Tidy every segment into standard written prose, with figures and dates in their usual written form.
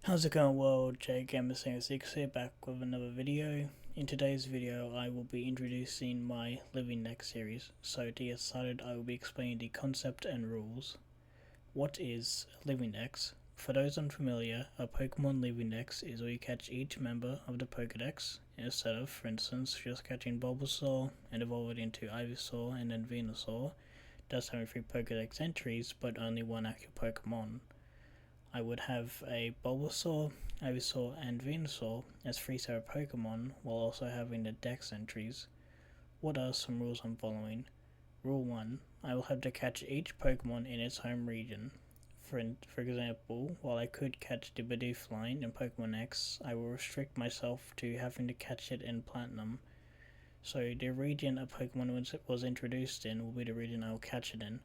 How's it going, world? JGamer6 here, back with another video. In today's video I will be introducing my Living Next series. So to get started, I will be explaining the concept and rules. What is Living Next? For those unfamiliar, a Pokemon Living Next is where you catch each member of the Pokedex instead of, for instance, just catching Bulbasaur and evolve it into Ivysaur and then Venusaur, thus having 3 Pokedex entries but only one active Pokemon. I would have a Bulbasaur, Ivysaur, and Venusaur as 3 separate Pokemon while also having the Dex entries. What are some rules I'm following? Rule 1. I will have to catch each Pokemon in its home region. For example, while I could catch the Bidoof line in Pokemon X, I will restrict myself to having to catch it in Platinum. So the region a Pokemon was introduced in will be the region I will catch it in,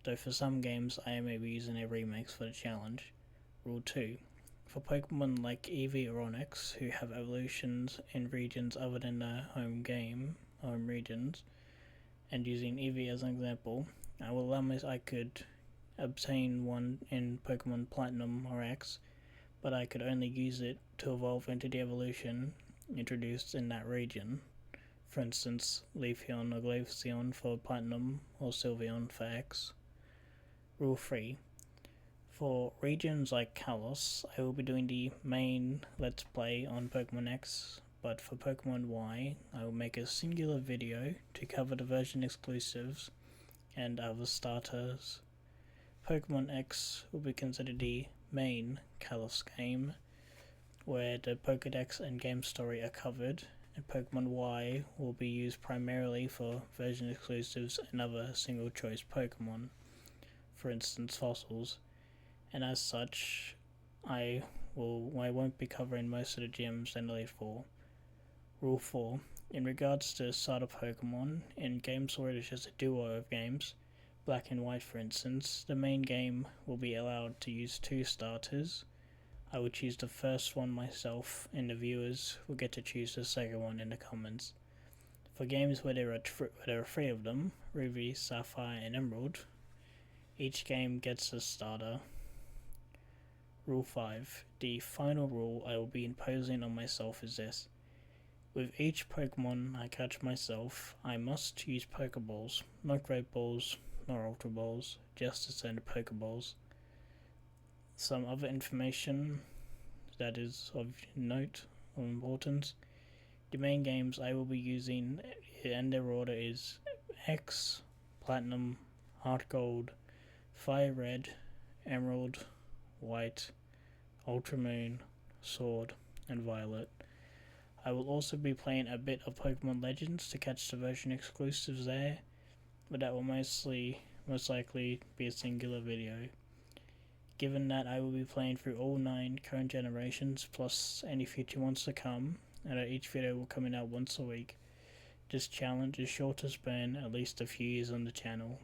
though for some games I may be using a remix for the challenge. Rule 2. For Pokemon like Eevee or Onix who have evolutions in regions other than their home regions, and using Eevee as an example, I could obtain one in Pokemon Platinum or X, but I could only use it to evolve into the evolution introduced in that region. For instance, Leafeon or Glaceon for Platinum or Sylveon for X. Rule 3. For regions like Kalos, I will be doing the main Let's Play on Pokemon X, but for Pokemon Y, I will make a singular video to cover the version exclusives and other starters. Pokemon X will be considered the main Kalos game, where the Pokedex and game story are covered, and Pokemon Y will be used primarily for version exclusives and other single choice Pokemon, for instance fossils. And as such, I won't be covering most of the gyms in Elite Four. Rule 4. In regards to starter Pokemon, in games where it is just a duo of games, Black and White for instance, the main game will be allowed to use 2 starters. I will choose the first one myself, and the viewers will get to choose the second one in the comments. For games where there are 3 of them, Ruby, Sapphire, and Emerald, each game gets a starter. Rule 5. The final rule I will be imposing on myself is this. With each Pokemon I catch myself, I must use Pokeballs, not Great Balls, nor Ultra Balls, just to send Pokeballs. Some other information that is of note or importance. The main games I will be using, and their order is X, Platinum, Heart Gold, Fire Red, Emerald, White, Ultramoon, Sword, and Violet. I will also be playing a bit of Pokemon Legends to catch the version exclusives there, but that will most likely be a singular video. Given that I will be playing through all 9 current generations plus any future ones to come, and that each video will come out once a week, this challenge is sure to span at least a few years on the channel.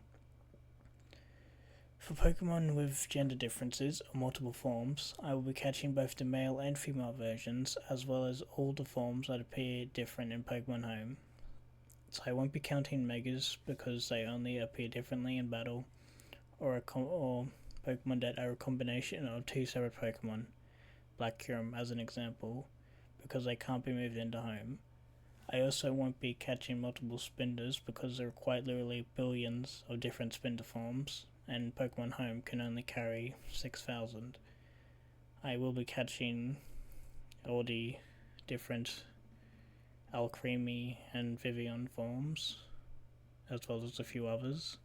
For Pokemon with gender differences or multiple forms, I will be catching both the male and female versions, as well as all the forms that appear different in Pokemon Home. So I won't be counting Megas because they only appear differently in battle, or Pokemon that are a combination of 2 separate Pokemon, Black Kyurem as an example, because they can't be moved into Home. I also won't be catching multiple Spinders because there are quite literally billions of different Spinder forms, and Pokemon Home can only carry 6,000. I will be catching all the different Alcremie and Vivillon forms, as well as a few others.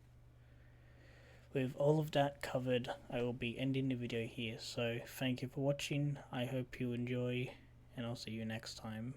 With all of that covered, I will be ending the video here, so thank you for watching, I hope you enjoy, and I'll see you next time.